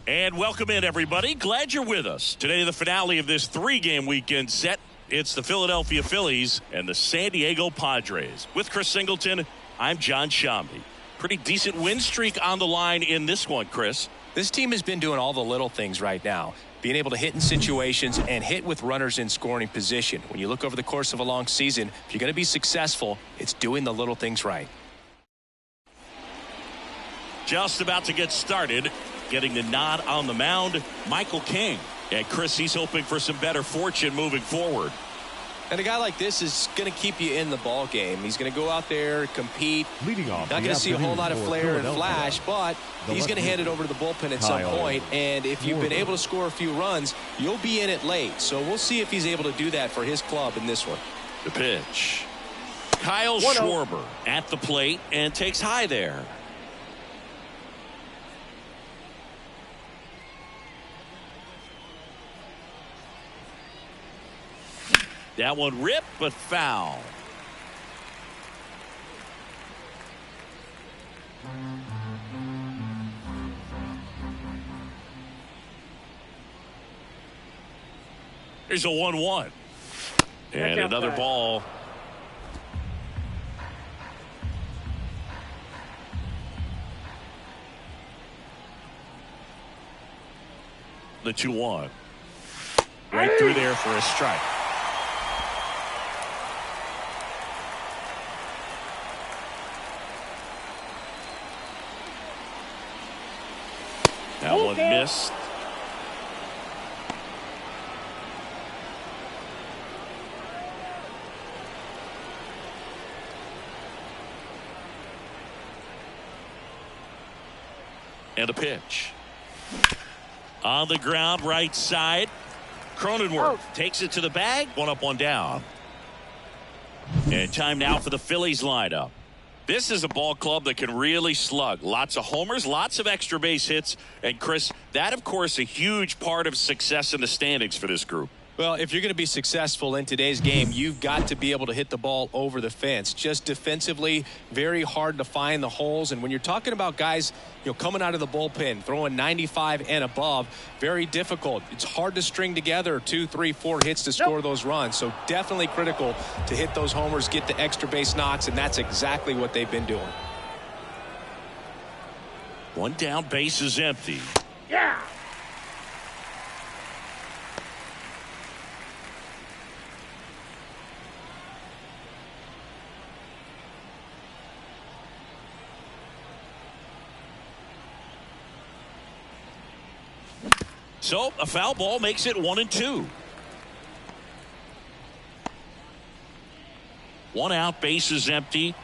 And welcome in, everybody. Glad you're with us. Today, the finale of this three-game weekend set. It's the Philadelphia Phillies and the San Diego Padres. With Chris Singleton, I'm John Shambi. Pretty decent win streak on the line in this one, Chris. This team has been doing all the little things right now. Being able to hit in situations and hit with runners in scoring position. When you look over the course of a long season, if you're going to be successful, it's doing the little things right. Just about to get started. Getting the nod on the mound, Michael King. And Chris, he's hoping for some better fortune moving forward. And a guy like this is going to keep you in the ball game. He's going to go out there, compete. Leading off, not going to see a whole lot of flair and flash, but he's going to hand it over to the bullpen at some point. And if you've been able to score a few runs, you'll be in it late. So we'll see if he's able to do that for his club in this one. The pitch. Kyle Schwarber at the plate and takes high there. That one ripped, but foul. Here's a 1-1. And another ball. The 2-1. Right through there for a strike. That one missed. And a pitch. On the ground, right side. Cronenworth takes it to the bag. One up, one down. And time now for the Phillies lineup. This is a ball club that can really slug. Lots of homers, lots of extra base hits. And, Chris, that, of course, a huge part of success in the standings for this group. Well, if you're going to be successful in today's game, you've got to be able to hit the ball over the fence. Just defensively, very hard to find the holes. And when you're talking about guys, coming out of the bullpen, throwing 95 and above, very difficult. It's hard to string together 2, 3, 4 hits to score those runs. So definitely critical to hit those homers, get the extra base knocks, and that's exactly what they've been doing. One down, base is empty. Yeah. So a foul ball makes it 1-2. One out, base is empty.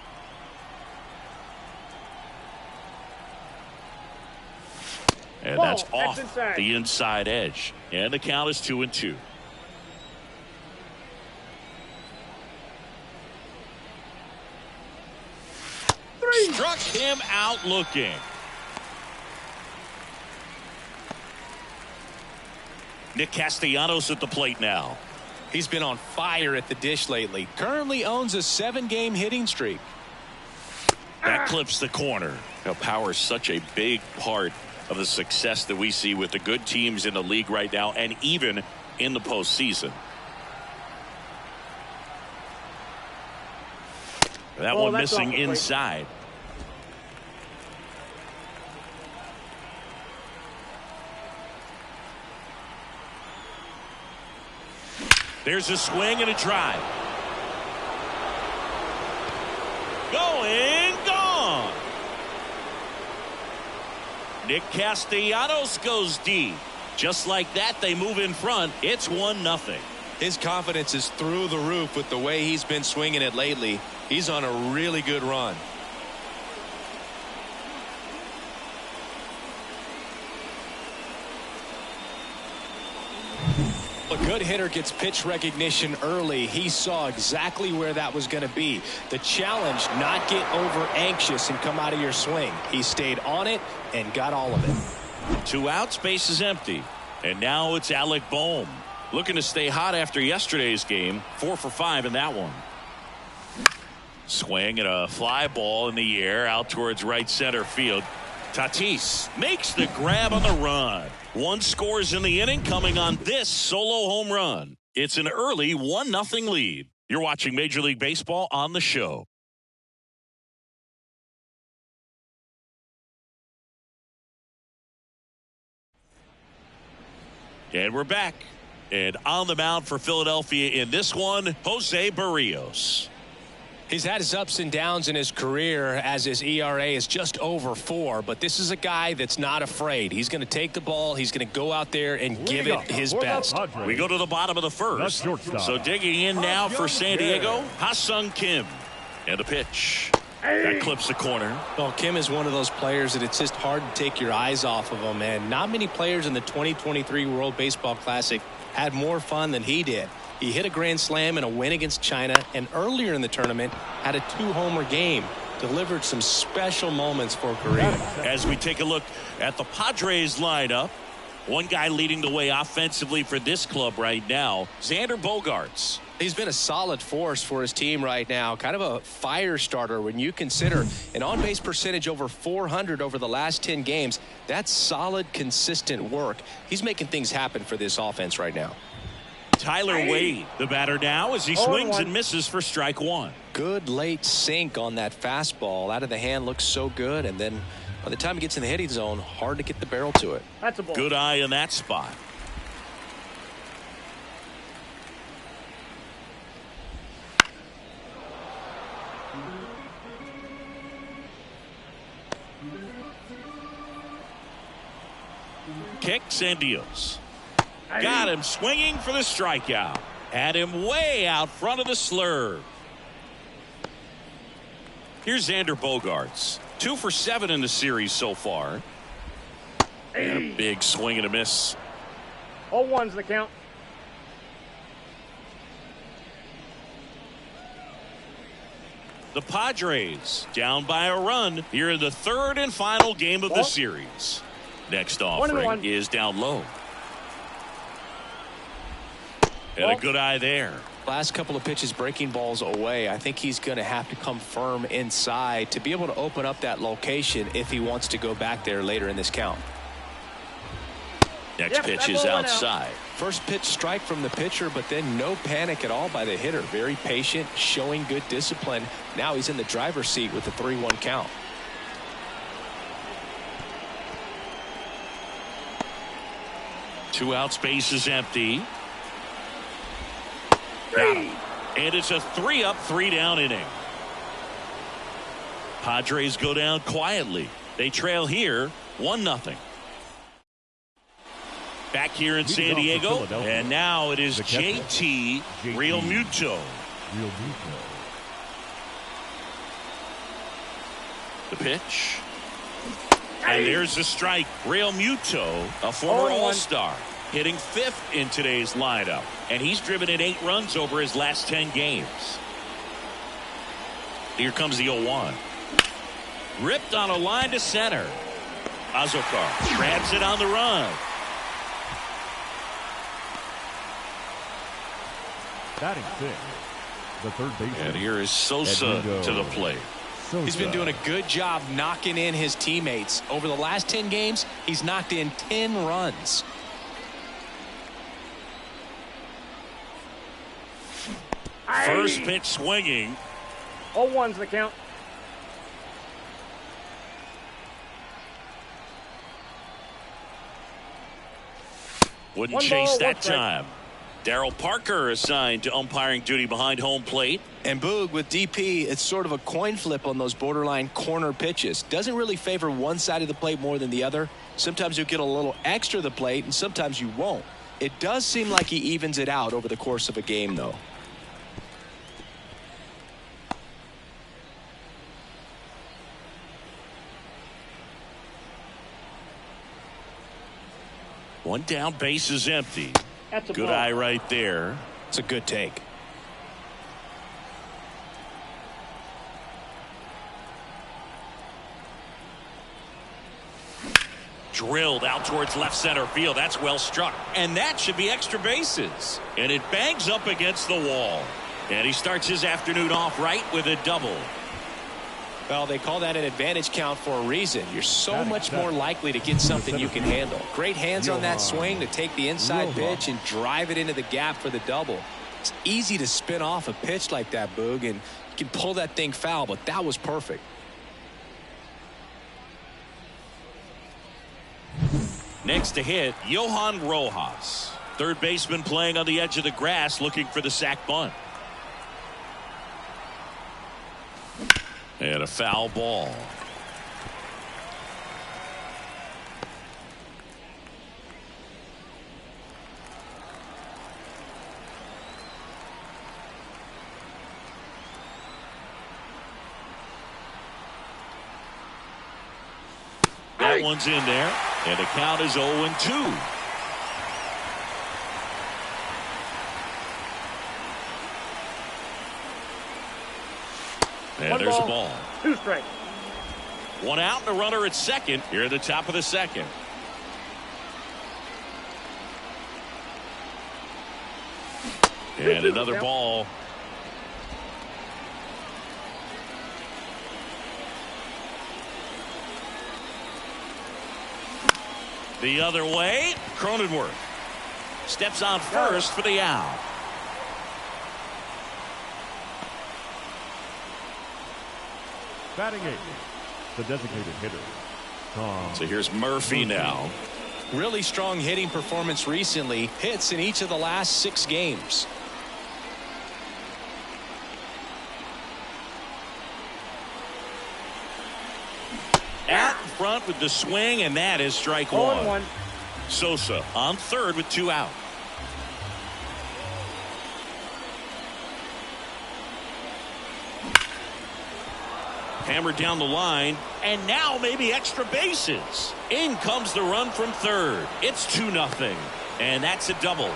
And that's off the inside edge. And the count is 2-2. Struck him out looking. Nick Castellanos at the plate now. He's been on fire at the dish lately. Currently owns a 7-game hitting streak. That clips the corner. Power is such a big part of the success that we see with the good teams in the league right now and even in the postseason. That one missing inside. There's a swing and a drive. Going, gone. Nick Castellanos goes deep. Just like that, they move in front. It's 1-0. His confidence is through the roof with the way he's been swinging it lately. He's on a really good run. A good hitter gets pitch recognition early. He saw exactly where that was going to be. The challenge, not get over anxious and come out of your swing. He stayed on it and got all of it. 2 outs, base is empty. And now it's Alec Bohm looking to stay hot after yesterday's game. 4 for 5 in that one. Swing and a fly ball in the air out towards right center field. Tatis makes the grab on the run. One scores in the inning coming on this solo home run. It's an early 1-0 lead. You're watching Major League Baseball on the show. And we're back. And on the mound for Philadelphia in this one, Jose Barrios. He's had his ups and downs in his career as his ERA is just over 4, but this is a guy that's not afraid. He's going to take the ball. He's going to go out there and give it his best. We go to the bottom of the first. So digging in now for San Diego, Ha-Sung Kim. And a pitch. That clips the corner. Well, Kim is one of those players that it's just hard to take your eyes off of him, and not many players in the 2023 World Baseball Classic had more fun than he did. He hit a grand slam in a win against China, and earlier in the tournament had a 2-homer game. Delivered some special moments for Korea. As we take a look at the Padres lineup, one guy leading the way offensively for this club right now, Xander Bogaerts. He's been a solid force for his team right now. Kind of a fire starter when you consider an on-base percentage over 400 over the last 10 games. That's solid, consistent work. He's making things happen for this offense right now. Tyler Wade, the batter now, as he swings and misses for strike one. Good late sink on that fastball. Out of the hand, looks so good. And then by the time he gets in the hitting zone, hard to get the barrel to it. That's a ball. Good eye in that spot. Kicks and deals. Got him swinging for the strikeout. Had him way out front of the slurve. Here's Xander Bogaerts. 2 for 7 in the series so far. And a big swing and a miss. 0-1's the count. The Padres down by a run here in the third and final game of the series. Next offering is down low. And a good eye there. Last couple of pitches breaking balls away. I think he's going to have to come firm inside to be able to open up that location if he wants to go back there later in this count. Next pitch is outside. First pitch strike from the pitcher, but then no panic at all by the hitter. Very patient, showing good discipline. Now he's in the driver's seat with the 3-1 count. Two outs, base is empty. Got him. And it's a 3-up, 3-down inning. Padres go down quietly. They trail here 1-0. Back here in San Diego, and now it is JT Realmuto. The pitch. And there's the strike. Realmuto, a former All-Star, hitting 5th in today's lineup. And he's driven in 8 runs over his last 10 games. Here comes the 0-1. Ripped on a line to center. Azokar grabs it on the run. Batting 6th, the third baseman. And here is Sosa to the plate. He's been doing a good job knocking in his teammates. Over the last 10 games, he's knocked in 10 runs. First pitch swinging. 0-1's the count. Wouldn't chase that time. Darryl Parker assigned to umpiring duty behind home plate. And Boog, with DP, it's sort of a coin flip on those borderline corner pitches. Doesn't really favor one side of the plate more than the other. Sometimes you'll get a little extra the plate, and sometimes you won't. It does seem like he evens it out over the course of a game, though. One down, base is empty. That's a good ball. eye right there. It's a good take. Drilled out towards left center field. That's well struck. And that should be extra bases. And it bangs up against the wall. And he starts his afternoon off right with a double. Well, they call that an advantage count for a reason. You're so much more likely to get something you can handle. Great hands on that swing to take the inside pitch and drive it into the gap for the double. It's easy to spin off a pitch like that, Boog, and you can pull that thing foul, but that was perfect. Next to hit, Johan Rojas. Third baseman playing on the edge of the grass looking for the sac bunt. And a foul ball. That one's in there, and the count is 0-2. And there's a ball. 2 strikes. One out and a runner at second here at the top of the second. And another ball. The other way, Cronenworth steps on first for the out. Batting 8, the designated hitter. So here's Murphy now. Really strong hitting performance recently. Hits in each of the last 6 games. Out in front with the swing, and that is strike one. 0-1. Sosa on third with 2 out. Hammered down the line, and now maybe extra bases. In comes the run from third. It's 2-0, and that's a double.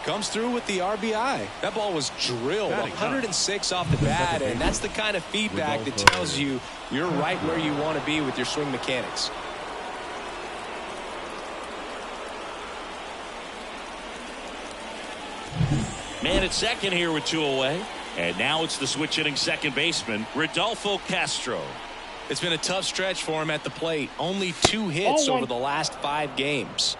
Comes through with the RBI. That ball was drilled 106 off the bat, and that's the kind of feedback that tells you you're right where you want to be with your swing mechanics. Man at second here with 2 away. And now it's the switch hitting second baseman, Rodolfo Castro. It's been a tough stretch for him at the plate. Only 2 hits over the last 5 games.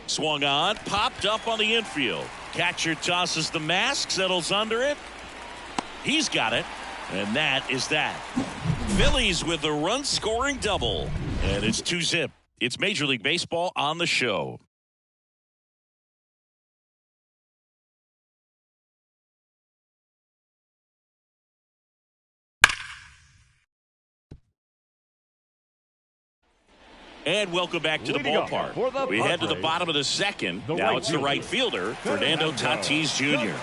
Swung on, popped up on the infield. Catcher tosses the mask, settles under it. He's got it, and that is that. Phillies with a run-scoring double, and it's 2-0. It's Major League Baseball on the show. And welcome back to the ballpark. We head to the bottom of the second. Now it's the right fielder, Fernando Tatis Jr.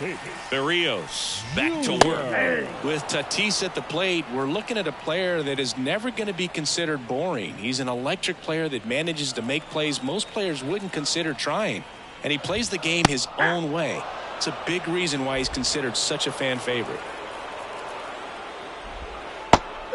Berrios back to work. With Tatis at the plate, we're looking at a player that is never going to be considered boring. He's an electric player that manages to make plays most players wouldn't consider trying. And he plays the game his own way. It's a big reason why he's considered such a fan favorite.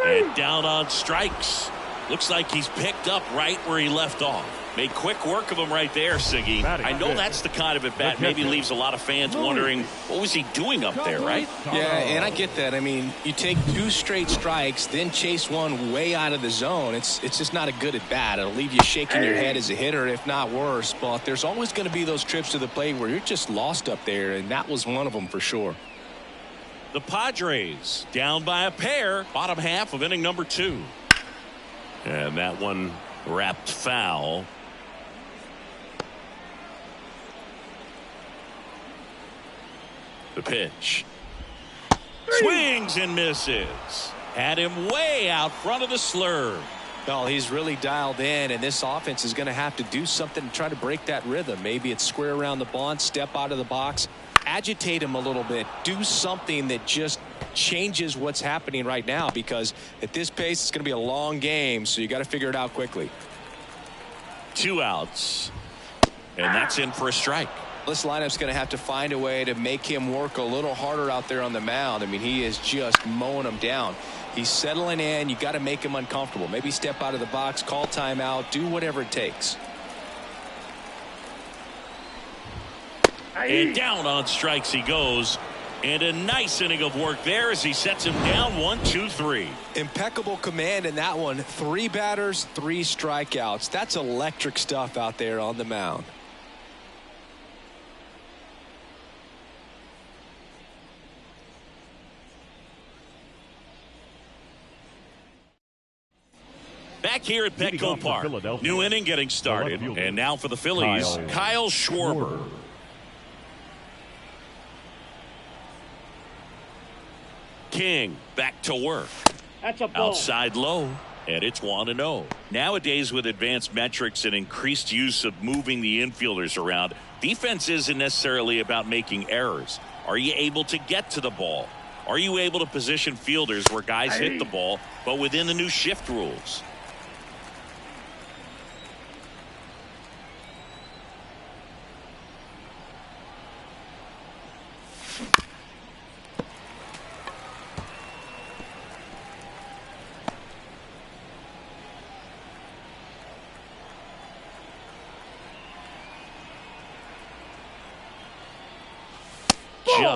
And down on strikes. Looks like he's picked up right where he left off. Made quick work of him right there, Siggy. I know that's the kind of at bat maybe leaves a lot of fans wondering what was he doing up there, right? Yeah, and I get that. I mean, you take 2 straight strikes, then chase one way out of the zone. It's just not a good at bat. It'll leave you shaking your head as a hitter, if not worse. But there's always going to be those trips to the plate where you're just lost up there, and that was one of them for sure. The Padres down by a pair, bottom half of inning number 2. And that one wrapped foul. The pitch. Swings and misses. Had him way out front of the slurve. Well, he's really dialed in, and this offense is going to have to do something to try to break that rhythm. Maybe it's square around the bunt, step out of the box, agitate him a little bit, do something that just changes what's happening right now, because at this pace it's going to be a long game, so you got to figure it out quickly. 2 outs, and that's in for a strike. This lineup's going to have to find a way to make him work a little harder out there on the mound. I mean, he is just mowing them down. He's settling in. You got to make him uncomfortable. Maybe step out of the box, call timeout, do whatever it takes. And down on strikes he goes. And a nice inning of work there as he sets him down 1-2-3. Impeccable command in that one. 3 batters, 3 strikeouts. That's electric stuff out there on the mound. Back here at Petco Park. New inning getting started. And now for the Phillies, Kyle Schwarber. King back to work. That's a ball. Outside low, and it's 1-0. Nowadays, with advanced metrics and increased use of moving the infielders around, defense isn't necessarily about making errors. Are you able to get to the ball? Are you able to position fielders where guys hit the ball, but within the new shift rules?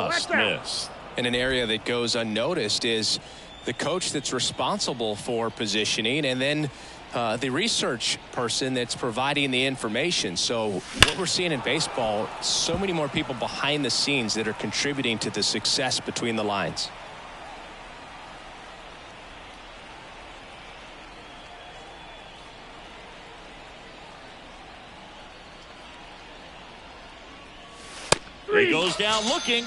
Just missed. And an area that goes unnoticed is the coach that's responsible for positioning, and then the research person that's providing the information. So what we're seeing in baseball, so many more people behind the scenes that are contributing to the success between the lines. He goes down looking.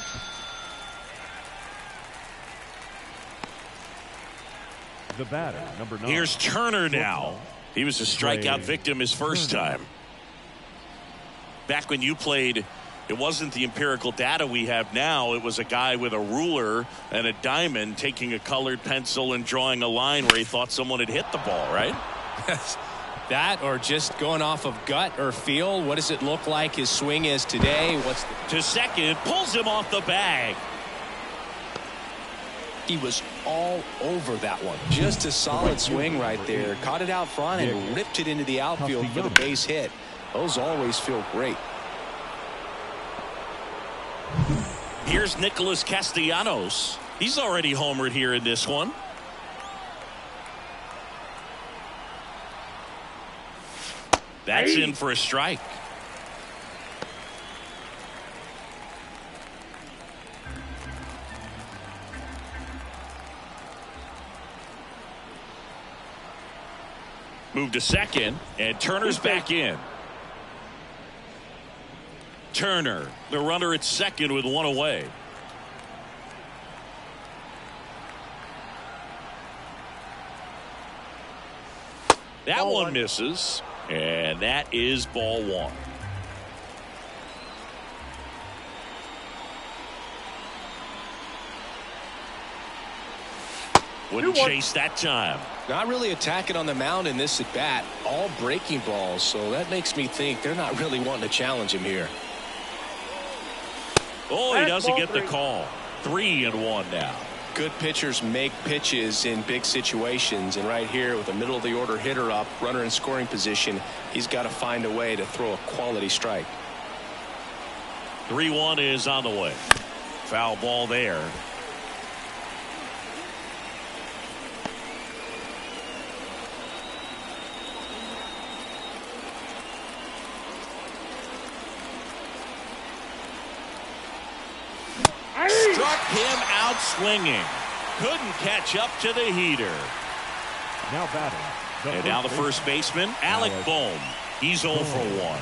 The batter, number 9. Here's Turner now. He was a strikeout victim his first time. Back when you played, it wasn't the empirical data we have now. It was a guy with a ruler and a diamond taking a colored pencil and drawing a line where he thought someone had hit the ball, right? That, or just going off of gut or feel. What does it look like his swing is today? What's to second, pulls him off the bag. He was all over that one. Just a solid swing right there. Caught it out front and ripped it into the outfield for the base hit. Those always feel great. Here's Nicholas Castellanos. He's already homered here in this one. That's in for a strike. Move to second, and Turner's back in. Turner, the runner at second with 1 away. That one misses, and that is ball 1. Wouldn't chase that time. Not really attacking on the mound in this at bat. All breaking balls, so that makes me think they're not really wanting to challenge him here. Oh, he doesn't get the call. 3-1 now. Good pitchers make pitches in big situations, and right here with a middle of the order hitter up, runner in scoring position, he's got to find a way to throw a quality strike. 3-1 is on the way. Foul ball there. Struck him out swinging. Couldn't catch up to the heater. Now batting. And now the first baseman, Alec Bohm. He's 0 for 1.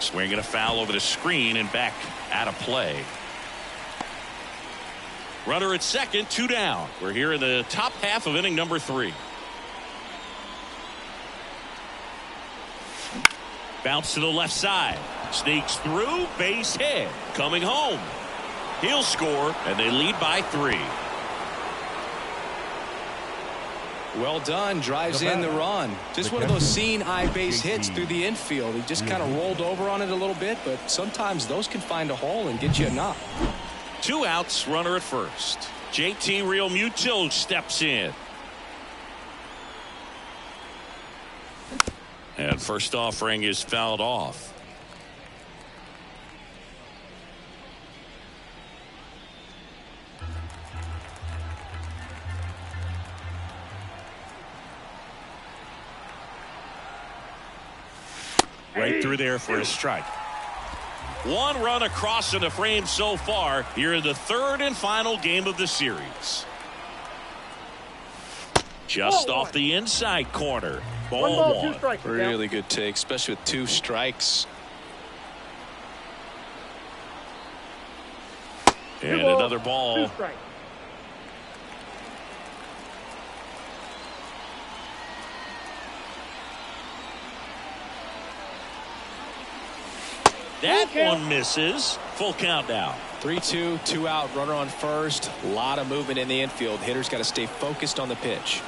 Swinging a foul over the screen and back out of play. Runner at second, 2 down. We're here in the top half of inning number 3. Bounce to the left side. Sneaks through. Base hit. Coming home. He'll score, and they lead by 3. Well done. Drives in the run. Just one of those seeing eye base hits through the infield. He just kind of rolled over on it a little bit, but sometimes those can find a hole and get you a knock. 2 outs, runner at first. JT Realmuto steps in. And first offering is fouled off. Right through there for a strike. 1 run across in the frame so far here in the 3rd and final game of the series. Just off the inside corner. Ball 1. 2 strikes. Really good take, especially with 2 strikes. And another ball. 2 strikes. That one misses. Full count now. 3-2, 2 out, runner on first. A lot of movement in the infield. Hitter's got to stay focused on the pitch.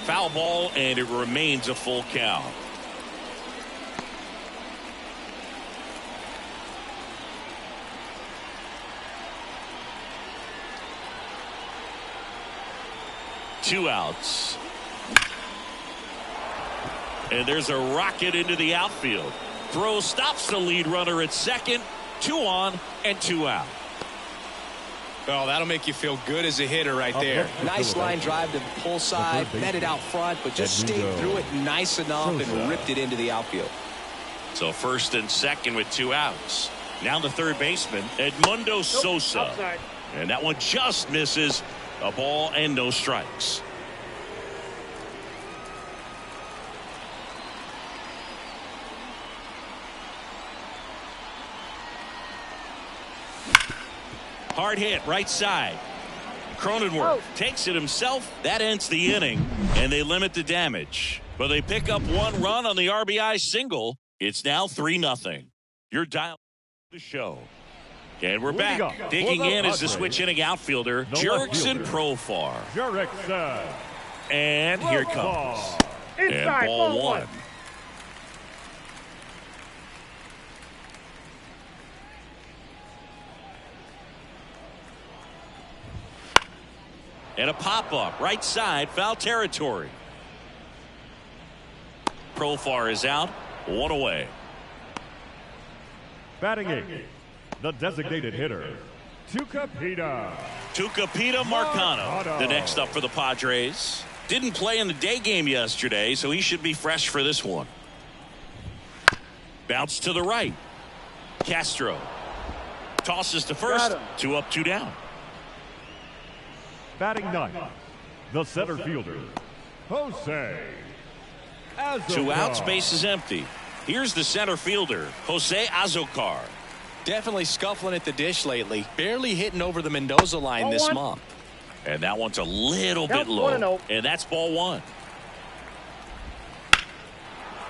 Foul ball, and it remains a full count. Two outs. And there's a rocket into the outfield. Throw stops the lead runner at second. 2 on and 2 out. Oh, that'll make you feel good as a hitter right there. Nice line drive to the pull side, met it out front, but just stayed through it nice enough and ripped it into the outfield. So first and second with 2 outs. Now the third baseman, Edmundo Sosa. Outside. And that one just misses. A ball and no strikes. Hard hit right side. Cronenworth takes it himself. That ends the inning, and they limit the damage. But they pick up 1 run on the RBI single. It's now 3-0. You're dialed the show. And we're back. Digging in is the switch inning outfielder, Jurickson Profar. Jurickson. And here it comes. And ball 1. And a pop-up right side, foul territory. Profar is out, 1 away. Batting 8, the designated hitter, Tucupita Marcano, the next up for the Padres. Didn't play in the day game yesterday, so he should be fresh for this one. Bounce to the right. Castro tosses to first. 2 up, 2 down. Batting 9, the center fielder, Jose Azocar. 2 outs, base is empty. Here's the center fielder, Jose Azocar. Definitely scuffling at the dish lately. Barely hitting over the Mendoza line this month. And that one's a little bit low. And that's ball 1.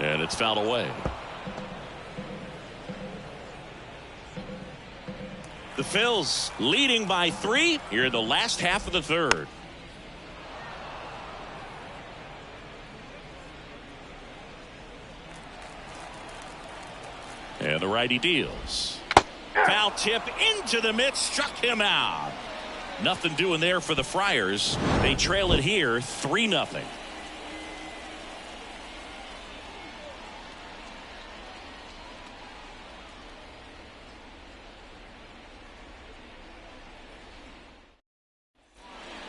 And it's fouled away. The Phils leading by 3 here in the last half of the 3rd. And the righty deals. Foul tip into the mitt, struck him out. Nothing doing there for the Friars. They trail it here 3-0.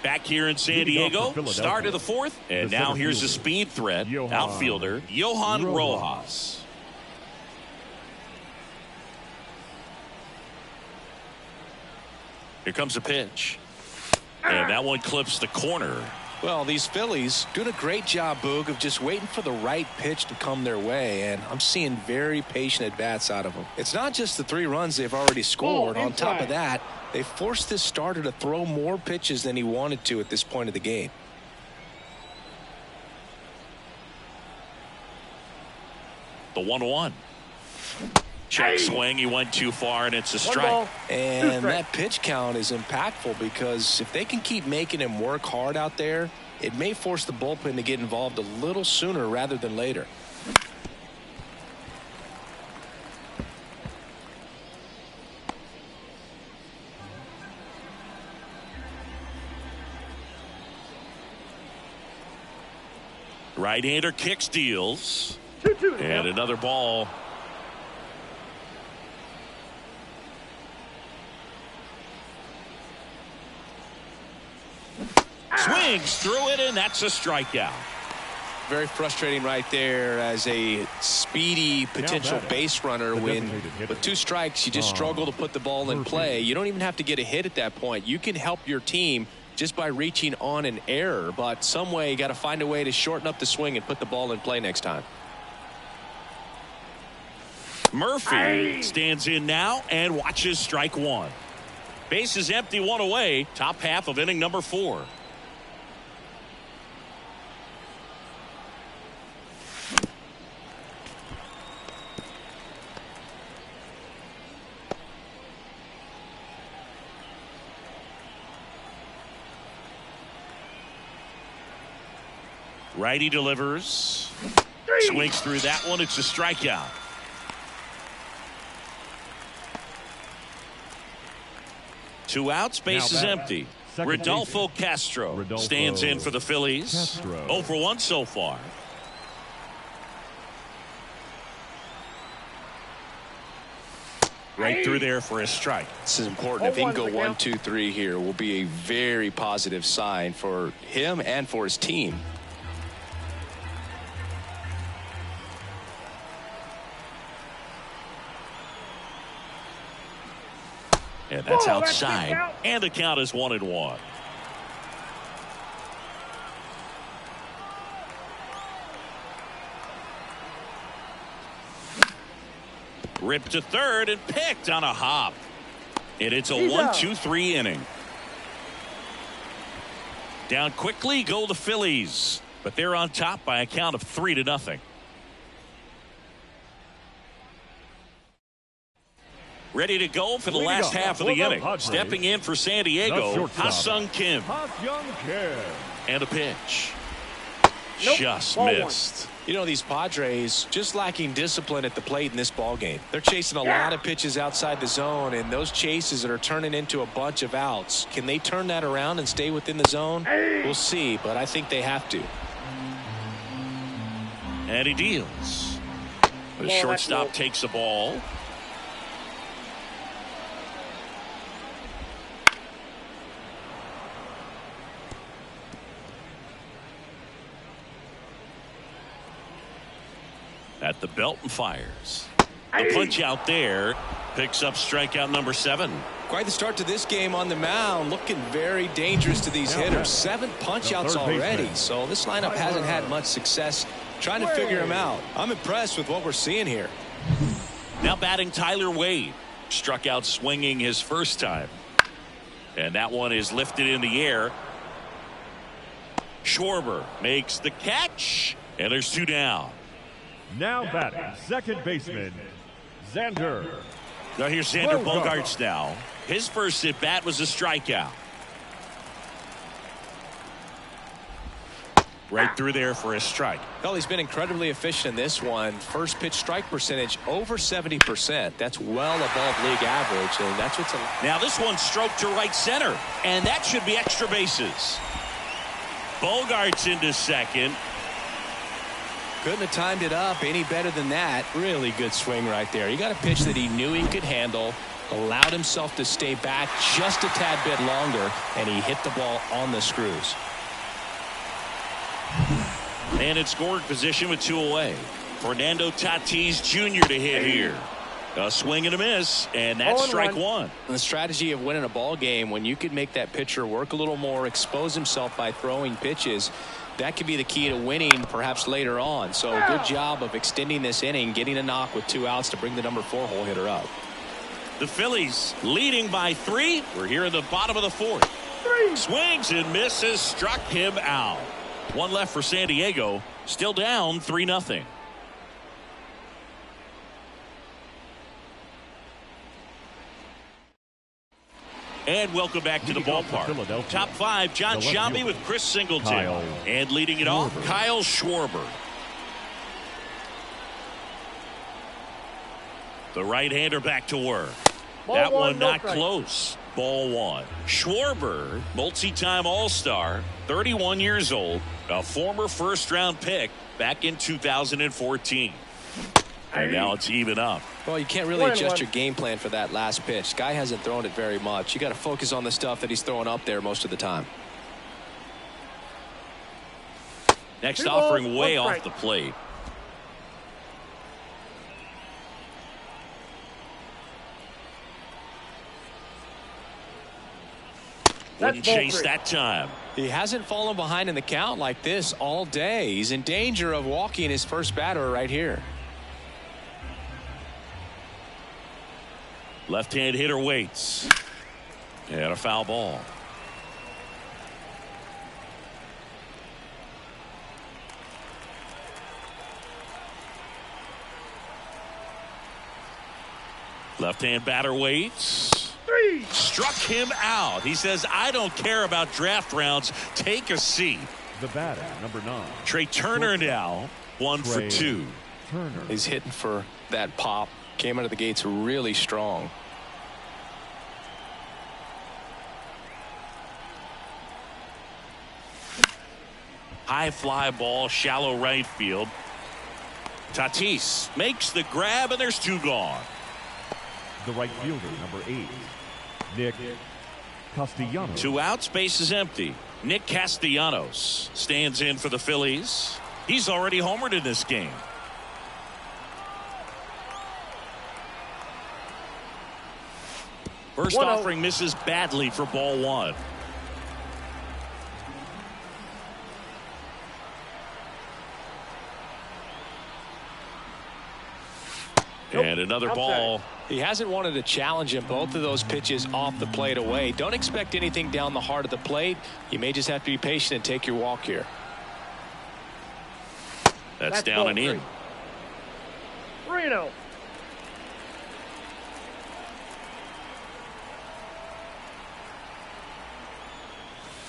Back here in San Diego, start of the 4th, and now here's the speed threat, outfielder Johan Rojas. Here comes a pitch, and that one clips the corner. Well, these Phillies doing a great job, Boog, of just waiting for the right pitch to come their way, and I'm seeing very patient at-bats out of them. It's not just the 3 runs they've already scored. On top of that, they forced this starter to throw more pitches than he wanted to at this point of the game. The 1-1. Check swing. He went too far, and it's a strike. Ball, And that pitch count is impactful because if they can keep making him work hard out there, it may force the bullpen to get involved a little sooner rather than later. Right-hander kicks, deals. 2-2 And another ball. Swings through it, and that's a strikeout. Very frustrating right there as a speedy potential base runner when with 2 strikes you just struggle to put the ball in play. You don't even have to get a hit at that point. You can help your team just by reaching on an error, but some way you got to find a way to shorten up the swing and put the ball in play next time. Murphy stands in now and watches strike 1. Base is empty, 1 away. Top half of inning number 4. Righty delivers. Swings through that one. It's a strikeout. Two outs. Base is empty. Rodolfo Castro stands in for the Phillies. 0 for 1 so far. Right through there for a strike. This is important. If he can go 1, 2, 3 here, will be a very positive sign for him and for his team. And that's outside. And the count is 1-1. Ripped to third and picked on a hop. And it's a 1-2-3 inning. Down quickly go the Phillies. But they're on top by a count of 3-0. Ready to go for the last half of the inning. Stepping in for San Diego, Ha-Sung Kim. And a pitch. Just missed. You know, these Padres just lacking discipline at the plate in this ball game. They're chasing a lot of pitches outside the zone, and those chases that are turning into a bunch of outs. Can they turn that around and stay within the zone? We'll see, but I think they have to. And he deals. The shortstop takes the ball. At the belt and fires. The punch out there picks up strikeout number 7. Quite the start to this game on the mound. Looking very dangerous to these hitters. 7 punch outs already. So this lineup hasn't had much success trying to figure him out. I'm impressed with what we're seeing here. Now batting Tyler Wade. Struck out swinging his first time. And that one is lifted in the air. Schwarber makes the catch. And there's 2 down. Now batting, second baseman, Xander. Now here's Xander Bogaerts now. His first at bat was a strikeout. Right through there for a strike. Well, he's been incredibly efficient in this one. First pitch strike percentage over 70%. That's well above league average, and that's what's now this one stroked to right center, and that should be extra bases. Bogaerts into second. Couldn't have timed it up any better than that. Really good swing right there. He got a pitch that he knew he could handle, allowed himself to stay back just a tad bit longer, and he hit the ball on the screws. And in scoring position with 2 away. Fernando Tatis Jr. to hit here. A swing and a miss, and that's strike 1. The strategy of winning a ball game, when you could make that pitcher work a little more, expose himself by throwing pitches, that could be the key to winning perhaps later on. So a good job of extending this inning, getting a knock with 2 outs to bring the number 4 hole hitter up. The Phillies leading by 3. We're here in the bottom of the 4th. Swings and misses, struck him out. 1 left for San Diego, still down 3-0. And welcome back to the ballpark. Top 5, John Shelby with Chris Singleton. And leading it off, Kyle Schwarber. The right-hander back to work. That one not close. Ball 1. Schwarber, multi-time All-Star, 31 years old, a former first-round pick back in 2014. And now it's even up. Well, you can't really adjust your game plan for that last pitch. Guy hasn't thrown it very much. You got to focus on the stuff that he's throwing up there most of the time. Next offering way off the plate. Wouldn't chase that time. He hasn't fallen behind in the count like this all day. He's in danger of walking his first batter right here. Left-hand hitter waits. And a foul ball. Left-hand batter waits. Struck him out. He says, I don't care about draft rounds. Take a seat. The batter, number 9. Trey Turner now 1 for 2. Turner. He's hitting for that pop. Came out of the gates really strong. High fly ball, shallow right field. Tatis makes the grab, and there's 2 gone. The right fielder, number 8. Nick Castellanos. 2 outs, base is empty. Nick Castellanos stands in for the Phillies. He's already homered in this game. First offering misses badly for ball 1. And another ball. He hasn't wanted to challenge him. Both of those pitches off the plate away. Don't expect anything down the heart of the plate. You may just have to be patient and take your walk here. That's down and in. 3-0.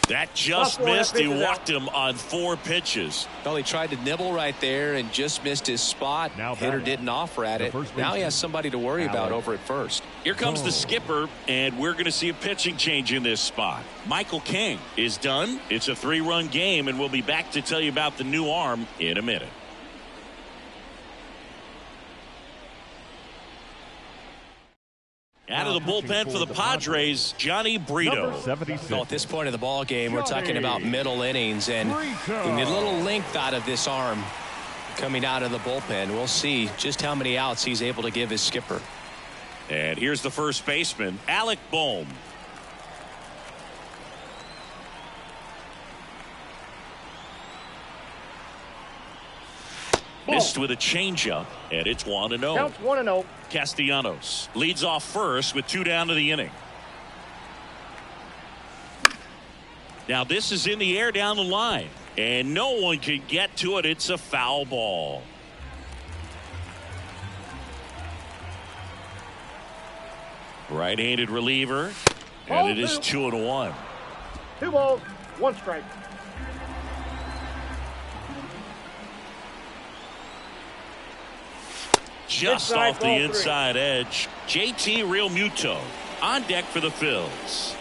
That just missed. He walked him on 4 pitches. Well, he tried to nibble right there and just missed his spot. Hitter didn't offer at it. Now he has somebody to worry about over at first. Here comes the skipper, and we're going to see a pitching change in this spot. Michael King is done. It's a 3-run game, and we'll be back to tell you about the new arm in a minute. Out of the bullpen for the Padres, Johnny Brito. Well, at this point of the ball game, we're talking about middle innings, and we need a little length out of this arm coming out of the bullpen. We'll see just how many outs he's able to give his skipper. And here's the first baseman, Alec Bohm. Missed with a changeup, and it's 1-0. Counts 1-0. Castellanos leads off first with 2 down to the inning. Now this is in the air down the line, and no one can get to it. It's a foul ball. Right-handed reliever, and it is 2-1. 2 balls, 1 strike. Just off the inside edge. JT Realmuto on deck for the Phillies.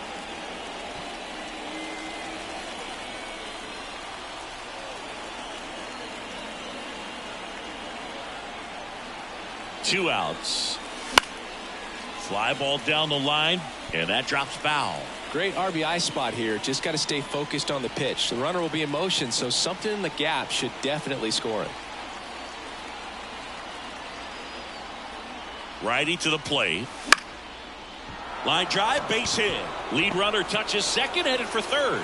Two outs. Fly ball down the line, and that drops foul. Great RBI spot here. Just got to stay focused on the pitch. The runner will be in motion, so something in the gap should definitely score it. Righty to the plate. Line drive, base hit. Lead runner touches second, headed for third.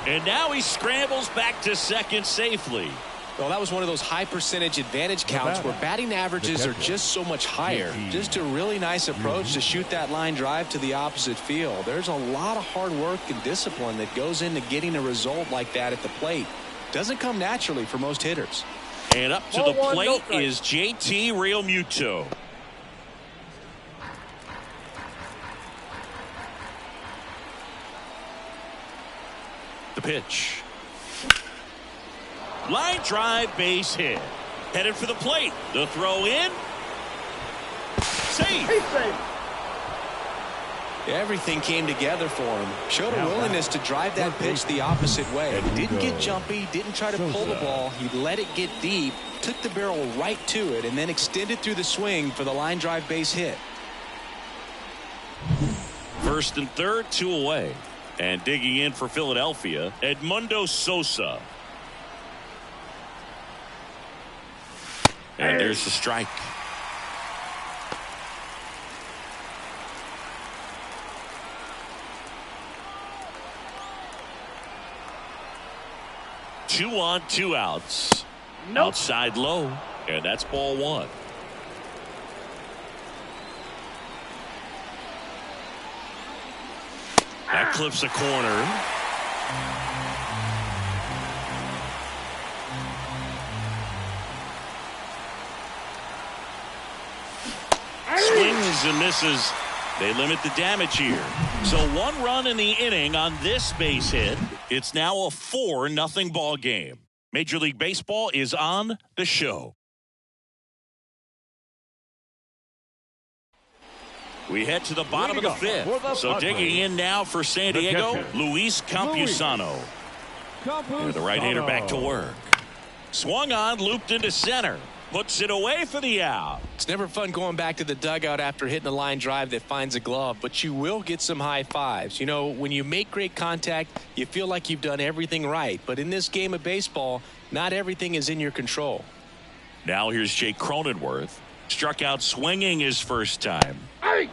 And now he scrambles back to second safely. Well, that was one of those high percentage advantage counts where batting averages are just so much higher. Just a really nice approach to shoot that line drive to the opposite field. There's a lot of hard work and discipline that goes into getting a result like that at the plate. Doesn't come naturally for most hitters. And up to the plate is JT Realmuto. pitch. Line drive, base hit. Headed for the plate. The throw in. Save. He's safe. Everything came together for him. Showed a willingness to drive that pitch the opposite way. Didn't get jumpy, didn't try to pull the ball. He let it get deep, took the barrel right to it, and then extended through the swing for the line drive base hit. First and third, 2 away. And digging in for Philadelphia, Edmundo Sosa. And there's the strike. Two on, 2 outs. Nope. Outside low, and that's ball 1. That clips a corner. Swings and misses. They limit the damage here. So 1 run in the inning on this base hit. It's now a 4-0 ball game. Major League Baseball is on the show. We head to the bottom of the 5th. So digging in now for San Diego, Luis Campusano. The right-hander back to work. Swung on, looped into center. Puts it away for the out. It's never fun going back to the dugout after hitting a line drive that finds a glove, but you will get some high fives. You know, when you make great contact, you feel like you've done everything right. But in this game of baseball, not everything is in your control. Now here's Jake Cronenworth. Struck out swinging his first time.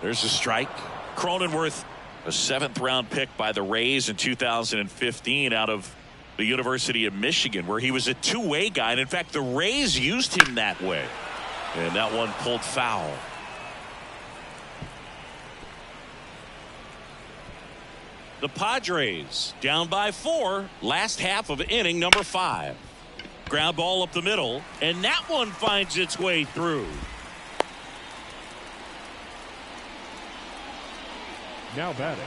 There's a strike. Cronenworth, a 7th-round pick by the Rays in 2015 out of the University of Michigan, where he was a two-way guy. And in fact, the Rays used him that way. And that one pulled foul. The Padres down by 4. Last half of inning number 5. Ground ball up the middle, and that one finds its way through. Now batting,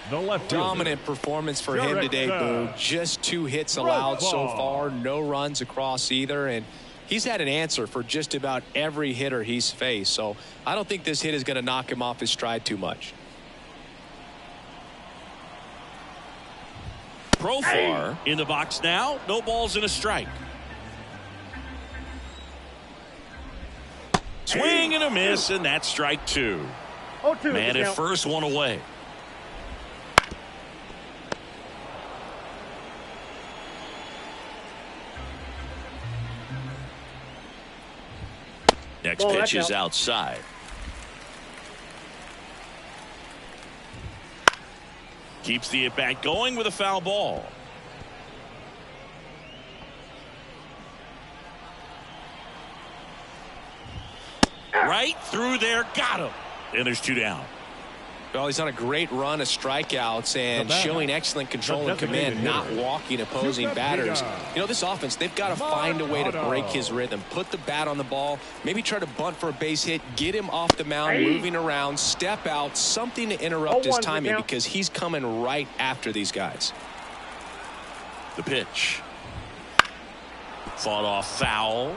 the left Dominant performance for him today, Boo. Just 2 hits allowed so far, no runs across either, and he's had an answer for just about every hitter he's faced. So I don't think this hit is going to knock him off his stride too much. Profar in the box now. No balls and a strike. Swing and a miss, and that's strike 2. 0-2. Man at first, 1 away. Next pitch is outside. Keeps the at-bat going with a foul ball. Right through there, got him. And there's 2 down. Well, he's on a great run of strikeouts and showing excellent control and command, not walking opposing batters. You know, this offense, they've got to find a way to break his rhythm, put the bat on the ball, maybe try to bunt for a base hit, get him off the mound, moving around, step out, something to interrupt his timing, because he's coming right after these guys. The pitch. Fought off foul.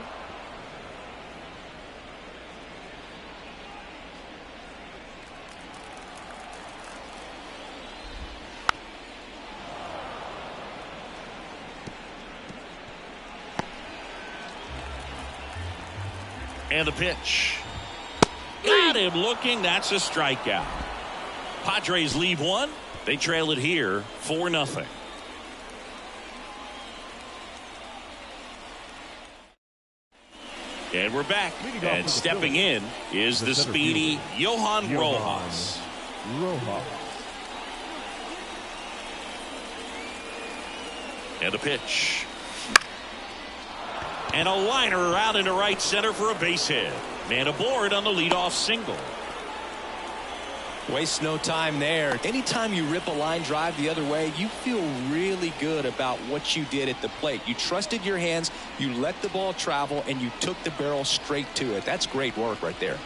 And the pitch. Got him looking. That's a strikeout. Padres leave 1. They trail it here 4-0. And we're back. And stepping in is the speedy Johan Rojas. And the pitch. And a liner out into right center for a base hit. Man aboard on the leadoff single. Waste no time there. Anytime you rip a line drive the other way, you feel really good about what you did at the plate. You trusted your hands, you let the ball travel, and you took the barrel straight to it. That's great work right there.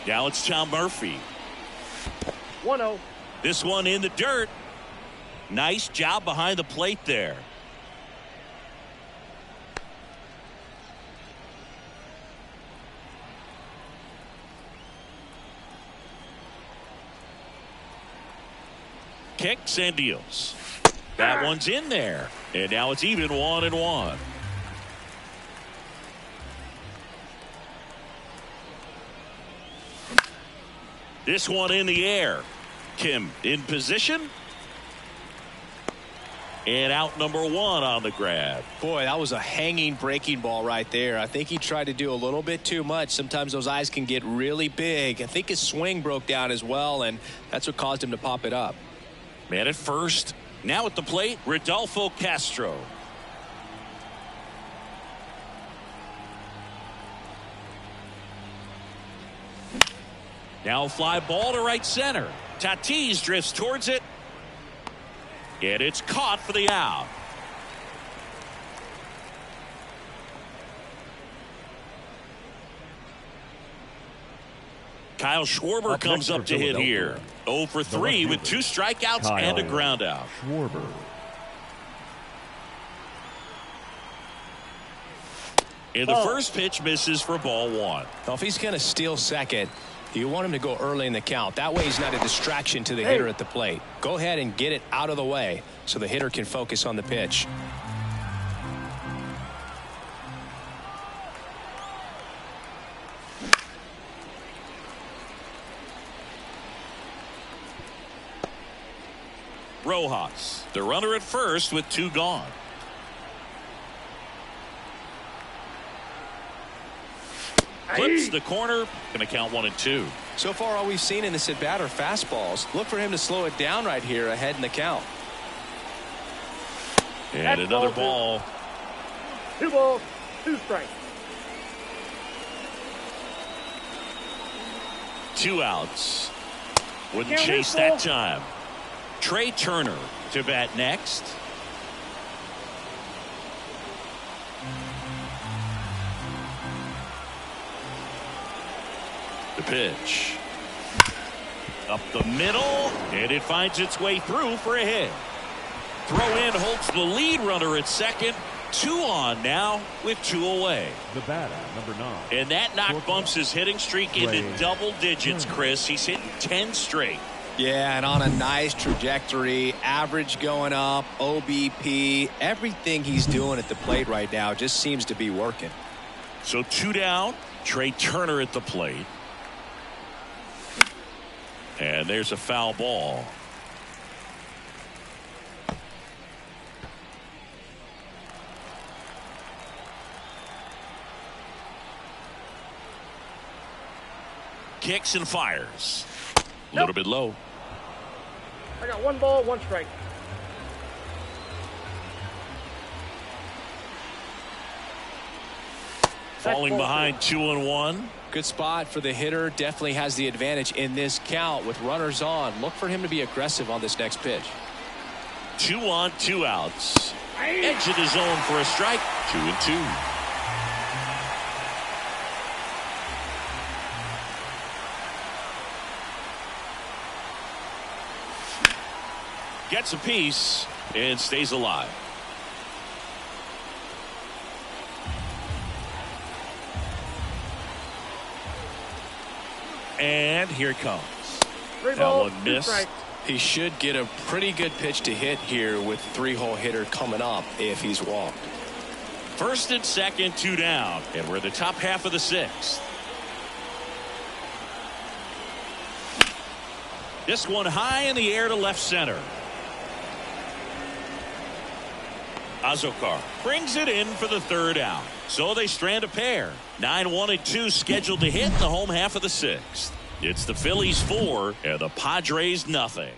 Now it's Tom Murphy. 1-0. This one in the dirt. Nice job behind the plate there. Kicks and deals. That one's in there. And now it's even 1-1. This one in the air. Kim in position. And out number 1 on the grab. Boy, that was a hanging breaking ball right there. I think he tried to do a little bit too much. Sometimes those eyes can get really big. I think his swing broke down as well, and that's what caused him to pop it up. Man at first. Now at the plate, Rodolfo Castro. Now fly ball to right center. Tatis drifts towards it. And it's caught for the out. Kyle Schwarber comes up to hit here. 0 for 3 with 2 strikeouts and a ground out. Schwarber. And the first pitch misses for ball 1. Well, if he's going to steal second, you want him to go early in the count. That way he's not a distraction to the hitter at the plate. Go ahead and get it out of the way so the hitter can focus on the pitch. Rojas, the runner at first with 2 gone. Clips the corner. Going to count 1 and 2. So far, all we've seen in this at bat are fastballs. Look for him to slow it down right here ahead in the count. And That's another ball ball. 2 balls, 2 strikes. 2 outs. Wouldn't Count chase is that ball. time. Trey Turner to bat next. The pitch. Up the middle, and it finds its way through for a hit. Throw in holds the lead runner at second. 2 on now with 2 away. The batter, number 9. And that knock bumps his hitting streak into double digits, Chris. He's hitting 10 straight. Yeah, and on a nice trajectory, average going up, OBP, everything he's doing at the plate right now just seems to be working. So 2 down, Trey Turner at the plate. And there's a foul ball. Kicks and fires. A little bit low. I got 1 ball, 1 strike. Falling behind 2-1. Good spot for the hitter. Definitely has the advantage in this count with runners on. Look for him to be aggressive on this next pitch. 2 on, 2 outs. Edge of the zone for a strike. 2-2. Gets a piece and stays alive. And here it comes. 3 That balls, one 2 missed. strikes. He should get a pretty good pitch to hit here with 3-hole hitter coming up if he's walked. First and second, 2 down. And we're in the top half of the 6th. This one high in the air to left center. Azokar brings it in for the 3rd out. So they strand a pair. 9-1-2 scheduled to hit in the home half of the 6th. It's the Phillies 4 and the Padres nothing.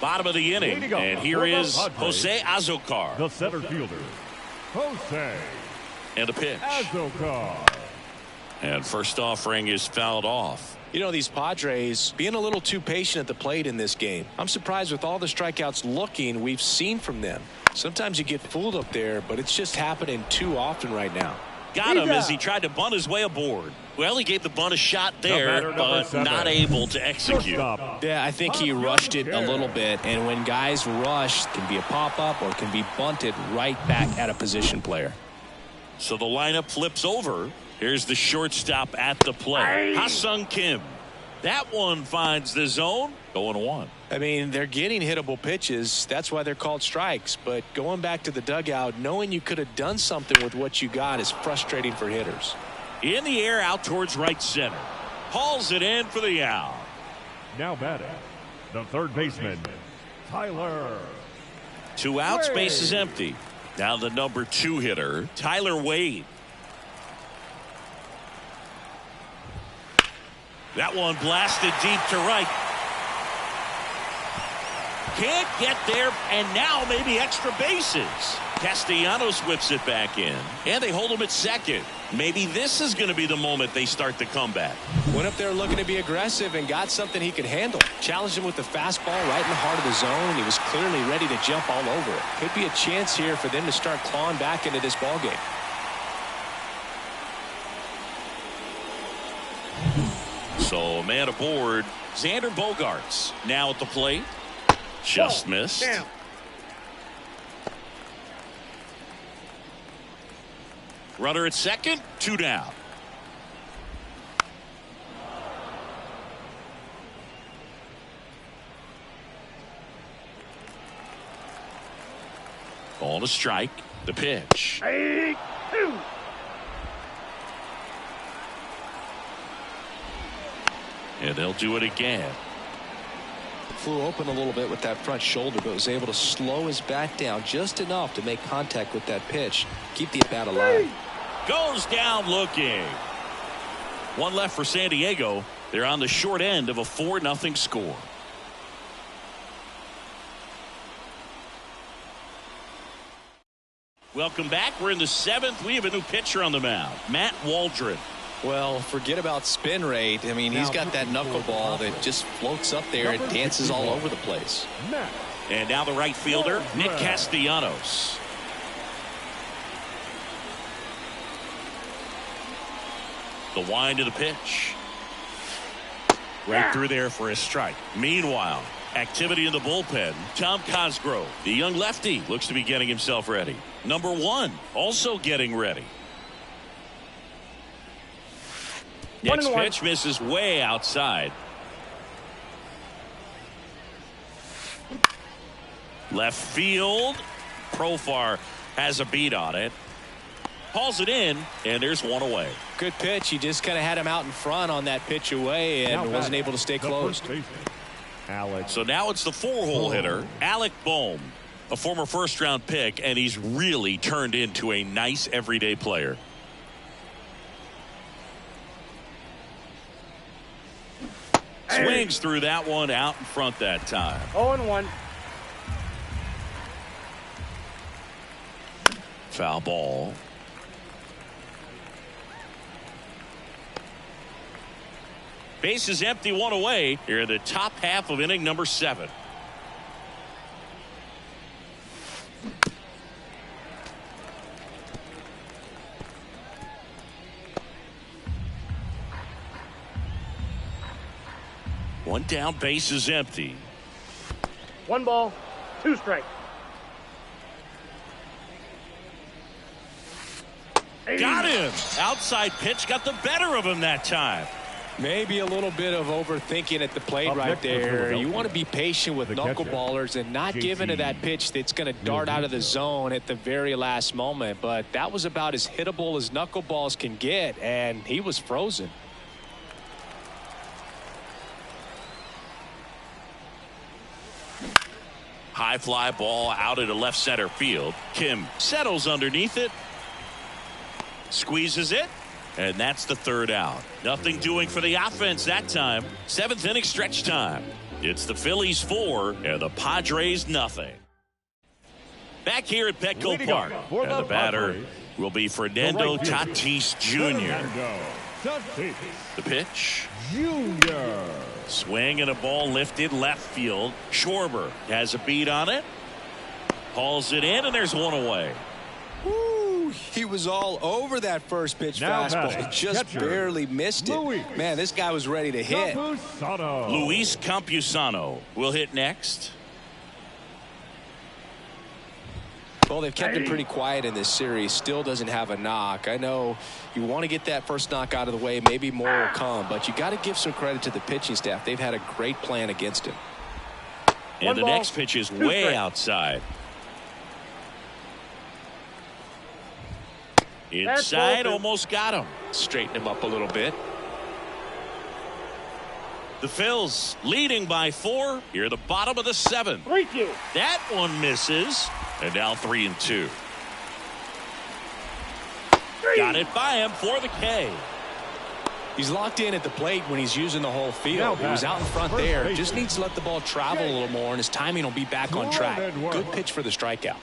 Bottom of the inning, and here is Jose Azokar. The center fielder, Jose And a pitch. Azokar. And first offering is fouled off. You know, these Padres being a little too patient at the plate in this game. I'm surprised with all the strikeouts looking we've seen from them. Sometimes you get fooled up there, but it's just happening too often right now. got him as he tried to bunt his way aboard. Well, he gave the bunt a shot there, but not able to execute. Yeah, I think he rushed it a little bit, and when guys rush, it can be a pop-up or it can be bunted right back at a position player. So the lineup flips over. Here's the shortstop at the plate, Ha-Sung Kim. That one finds the zone, going 1. I mean, they're getting hittable pitches. That's why they're called strikes. But going back to the dugout, knowing you could have done something with what you got is frustrating for hitters. In the air, out towards right center. Hauls it in for the out. Now batting, the third baseman, Tyler. 2 outs, base is empty. Now the number 2 hitter, Tyler Wade. That one blasted deep to right. Can't get there, and now maybe extra bases. Castellanos whips it back in, and they hold him at second. Maybe this is going to be the moment they start the comeback. Went up there looking to be aggressive and got something he could handle. Challenged him with the fastball right in the heart of the zone. He was clearly ready to jump all over it. Could be a chance here for them to start clawing back into this ballgame. So a man aboard, Xander Bogaerts now at the plate. Just missed. Down. Runner at second, 2 down. Ball to strike. The pitch. 8-2. And they'll do it again. Flew open a little bit with that front shoulder, but was able to slow his bat down just enough to make contact with that pitch. Keep the at-bat alive. Goes down looking. 1 left for San Diego. They're on the short end of a 4-0 score. Welcome back. We're in the 7th. We have a new pitcher on the mound, Matt Waldron. Well, forget about spin rate. I mean, he's got that knuckleball that just floats up there and dances all over the place. And now the right fielder, Nick Castellanos. The wind of the pitch. Right through there for a strike. Meanwhile, activity in the bullpen. Tom Cosgrove, the young lefty, looks to be getting himself ready. Number 1, also getting ready. Next pitch misses way outside. Left field. Profar has a beat on it. Hauls it in, and there's 1 away. Good pitch. He just kind of had him out in front on that pitch away and wasn't able to stay closed. So now it's the 4-hole hitter, Alec Bohm, a former first-round pick, and he's really turned into a nice everyday player. Swings through that one out in front that time. 0-1. Foul ball. Base is empty, 1 away. Here in the top half of inning number 7. One down, base is empty. 1 ball, 2 strikes. Got him. Outside pitch got the better of him that time. Maybe a little bit of overthinking at the plate right there. You want to be patient with knuckleballers and not give into that pitch that's going to dart out of the zone at the very last moment. But that was about as hittable as knuckleballs can get, and he was frozen. High fly ball out into left center field. Kim settles underneath it. Squeezes it. And that's the 3rd out. Nothing doing for the offense that time. 7th inning stretch time. It's the Phillies 4 and the Padres nothing. Back here at Petco Park. And the batter will be Fernando Tatis Jr. The pitch. Junior. Swing and a ball lifted left field. Schwarber has a beat on it. Hauls it in, and there's 1 away. Woo. Ooh, he was all over that first pitch Now fastball. batting, Just catcher, barely missed it. Luis. Man, this guy was ready to hit. Campusano. Luis Campusano will hit next. Well, they've kept him pretty quiet in this series. Still doesn't have a knock. I know you want to get that first knock out of the way. Maybe more will come. But you got to give some credit to the pitching staff. They've had a great plan against him. And the next pitch is way outside. Inside, almost got him. Straighten him up a little bit. The Phils leading by 4 here at the bottom of the 7th. 3-2. That one misses. And now 3-2. Got it by him for the K. He's locked in at the plate when he's using the whole field. He was out in front there. Just needs to let the ball travel a little more, and his timing will be back on track. Good pitch for the strikeout.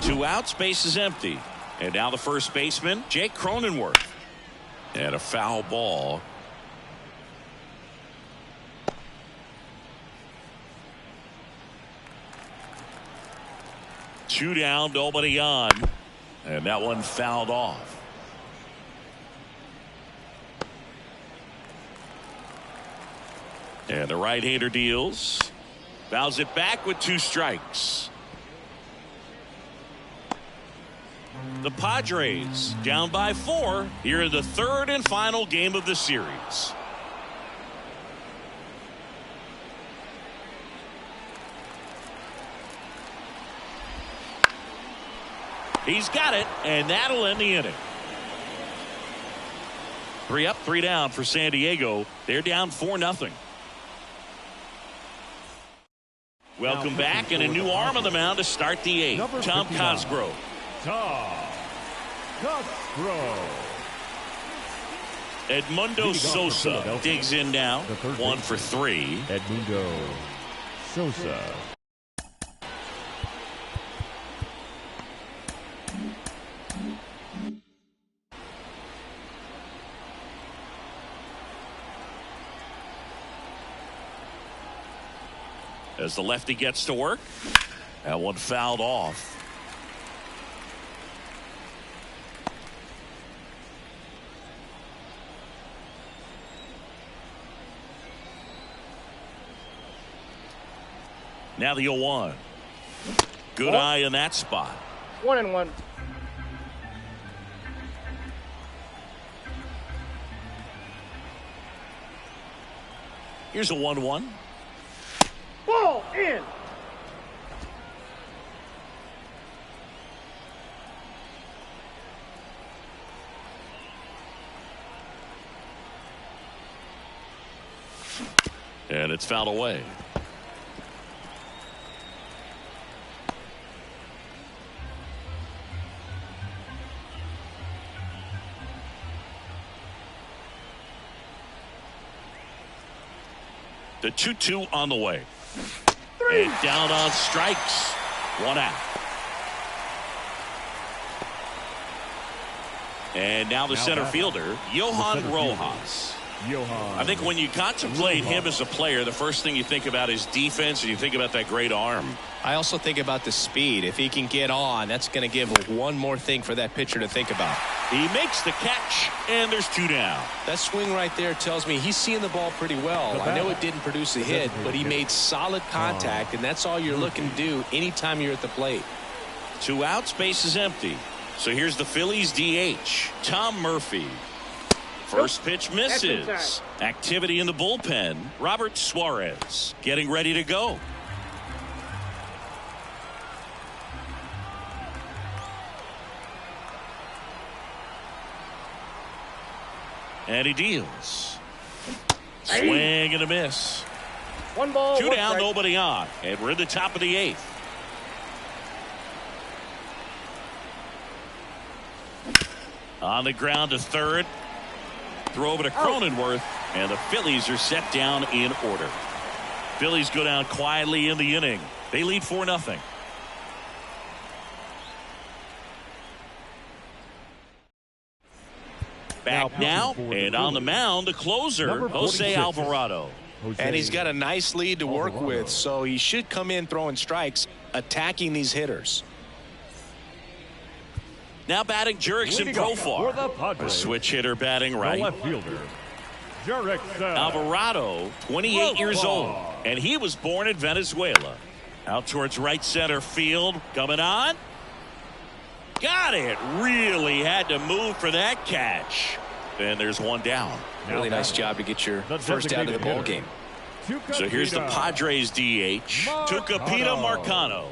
2 outs, base is empty. And now the first baseman, Jake Cronenworth. And a foul ball. Two down, nobody on. And that one fouled off. And the right-hander deals. Fouls it back with 2 strikes. The Padres down by 4 here in the 3rd and final game of the series. He's got it, and that'll end the inning. 3 up, 3 down for San Diego. They're down 4-0. Welcome back, and a new arm on the mound to start the 8th. Tom Cosgrove. Tom Cosgrove. Edmundo Sosa digs in now. 1 for 3. Edmundo Sosa. As the lefty gets to work. That one fouled off. Now the 0-1. Good eye in that spot. 1-1. Here's a 1-1. Ball in. And it's fouled away. The 2-2 on the way. And down on strikes. 1 out. And now the center fielder, Johan Rojas. I think when you contemplate him as a player, the first thing you think about is defense, and you think about that great arm. I also think about the speed. If he can get on, that's going to give one more thing for that pitcher to think about. He makes the catch, and there's 2 down. That swing right there tells me he's seeing the ball pretty well. I know it didn't produce a hit, but he made solid contact, and that's all you're looking to do anytime you're at the plate. 2 outs, base is empty. So here's the Phillies DH, Tom Murphy. First pitch misses. Activity in the bullpen. Robert Suarez getting ready to go. And he deals. Swing and a miss. 1 ball. 2 1 down, strike. nobody on. And we're in the top of the 8th. On the ground to third. Throw over to Cronenworth, and the Phillies are set down in order. Phillies go down quietly in the inning. They lead 4-0. Back now, and on the mound, the closer, Jose Alvarado. And he's got a nice lead to work with, so he should come in throwing strikes. attacking these hitters. Now batting Jurickson For the Profar. Padres, A switch hitter batting the right. left fielder, Jurickson. Alvarado, 28 years old, Profar. and he was born in Venezuela. Out towards right center field, coming on. Got it. Really had to move for that catch. And there's one down. Really nice job to get your The first out of the designated ball hitter. game. So here's the Padres DH, Tucupita Marcano.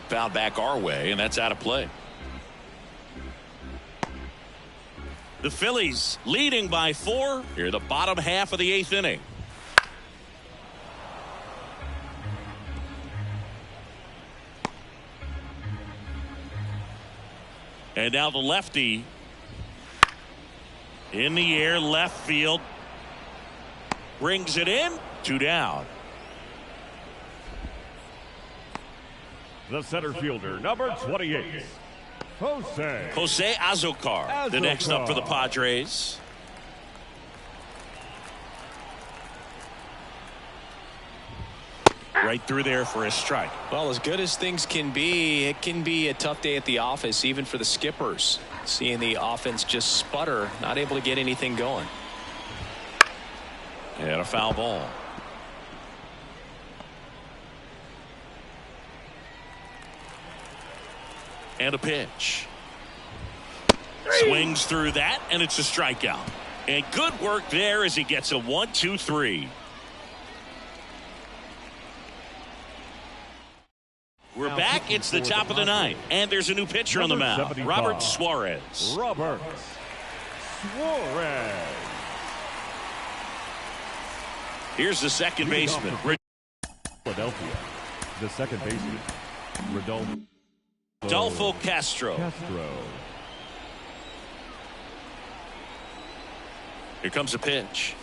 Foul back our way, and that's out of play. The Phillies leading by 4 here the bottom half of the 8th inning. And now the lefty in the air, left field, brings it in, 2 down. The center fielder, number 28, Jose Azocar, the next up for the Padres. Right through there for a strike. Well, as good as things can be, it can be a tough day at the office, even for the skippers. Seeing the offense just sputter, not able to get anything going. And a foul ball. And a pitch. Swings through that, and it's a strikeout. And good work there as he gets a 1-2-3. We're back. It's the top of the 9th, and there's a new pitcher on the mound. 75, Robert Suarez. Robert Suarez. Here's the second baseman. Philadelphia. The second baseman, Rodolfo Castro. Here comes a pitch.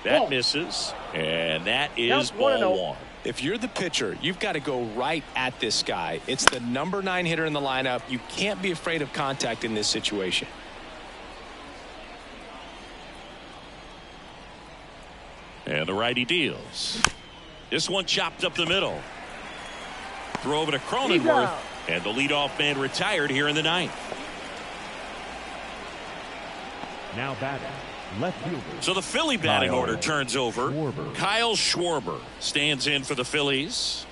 That misses, and that is ball 1. If you're the pitcher, you've got to go right at this guy. It's the number 9 hitter in the lineup. You can't be afraid of contact in this situation. And the righty deals. This one chopped up the middle. Throw over to Cronenworth, and the leadoff man retired here in the 9th. Now batting, left fielder. So the Philly batting Kyle order turns over. Schwarber. Kyle Schwarber stands in for the Phillies.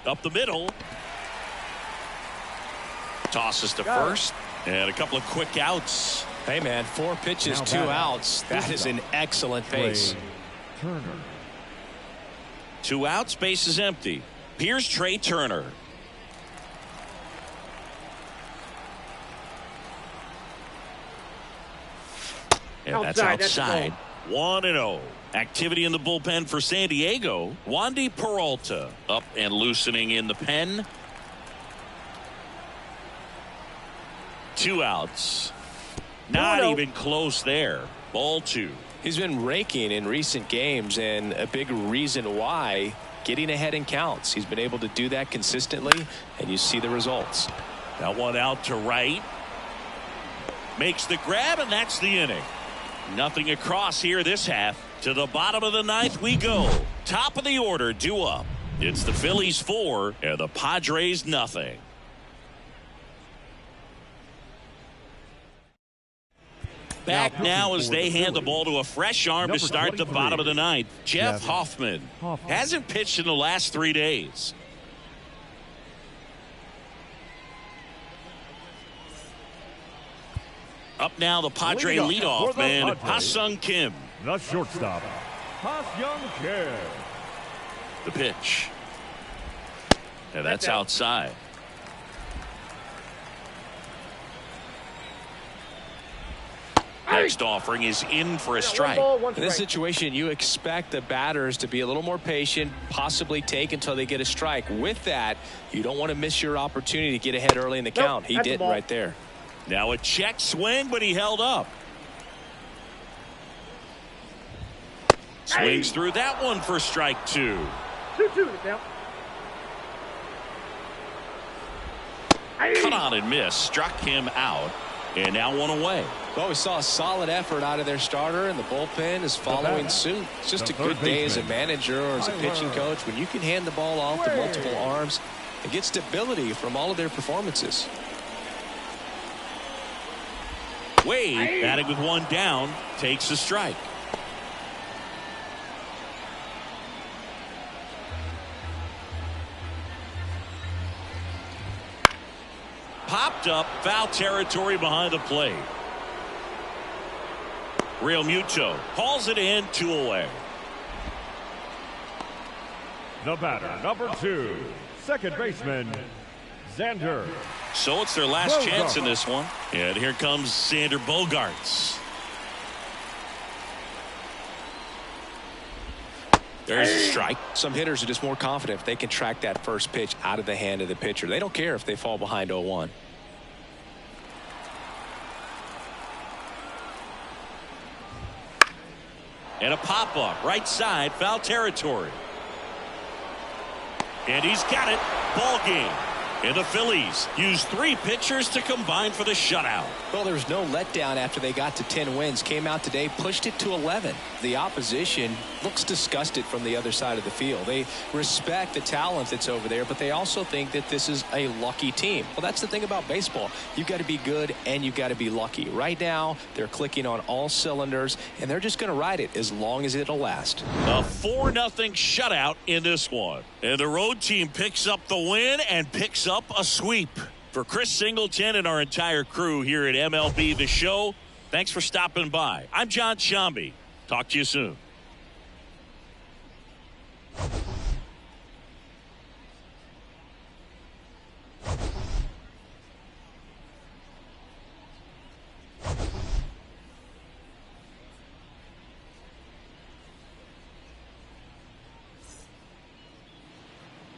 Up the middle. Tosses to first. And a couple of quick outs. Hey, man, 4 pitches, Now 2 batting. outs. That is an excellent pace. Turner. 2 outs, base is empty. Here's Trey Turner. And that's outside. 1-0. Activity in the bullpen for San Diego. Wandy Peralta up and loosening in the pen. 2 outs. Not even close there. Ball 2. He's been raking in recent games, and a big reason why, getting ahead in counts. He's been able to do that consistently, and you see the results. That one out to right. Makes the grab, and that's the inning. Nothing across here this half. To the bottom of the 9th we go. Top of the order due up. It's the Phillies 4 and the Padres nothing. Back now as they hand the ball to a fresh arm to start the bottom of the 9th. Jeff Hoffman hasn't pitched in the last 3 days. Up now the Padre leadoff man, Ha-Sung Kim. The shortstop, Ha-Sung Kim. The pitch. And that's outside. Next offering is in for a strike. In this situation, you expect the batters to be a little more patient, possibly take until they get a strike. With that, you don't want to miss your opportunity to get ahead early in the count. He did right there. Now a check swing, but he held up. Swings through that one for strike 2. 2-2 now. Cut on and miss. Struck him out. And now one away. Well, we saw a solid effort out of their starter, and the bullpen is following suit. It's just a good day as a manager or as a pitching coach when you can hand the ball off to multiple arms and get stability from all of their performances. Wade, batting with one down, takes a strike. Popped up, foul territory behind the plate. Real Muto hauls it in, 2 away. The batter, number 2, second baseman, Xander. So it's their last Bogarts. chance in this one. And here comes Xander Bogarts. There's a strike. Some hitters are just more confident if they can track that first pitch out of the hand of the pitcher. They don't care if they fall behind 0-1. And a pop-up, right side, foul territory. And he's got it. Ball game. And the Phillies use 3 pitchers to combine for the shutout. Well, there was no letdown after they got to 10 wins. Came out today, pushed it to 11. The opposition looks disgusted from the other side of the field. They respect the talent that's over there, but they also think that this is a lucky team. Well, that's the thing about baseball. You've got to be good and you've got to be lucky. Right now, they're clicking on all cylinders, and they're just going to ride it as long as it'll last. A 4-0 shutout in this one. And the road team picks up the win and picks up a sweep. For Chris Singleton and our entire crew here at MLB The Show, thanks for stopping by. I'm John Shambi. Talk to you soon.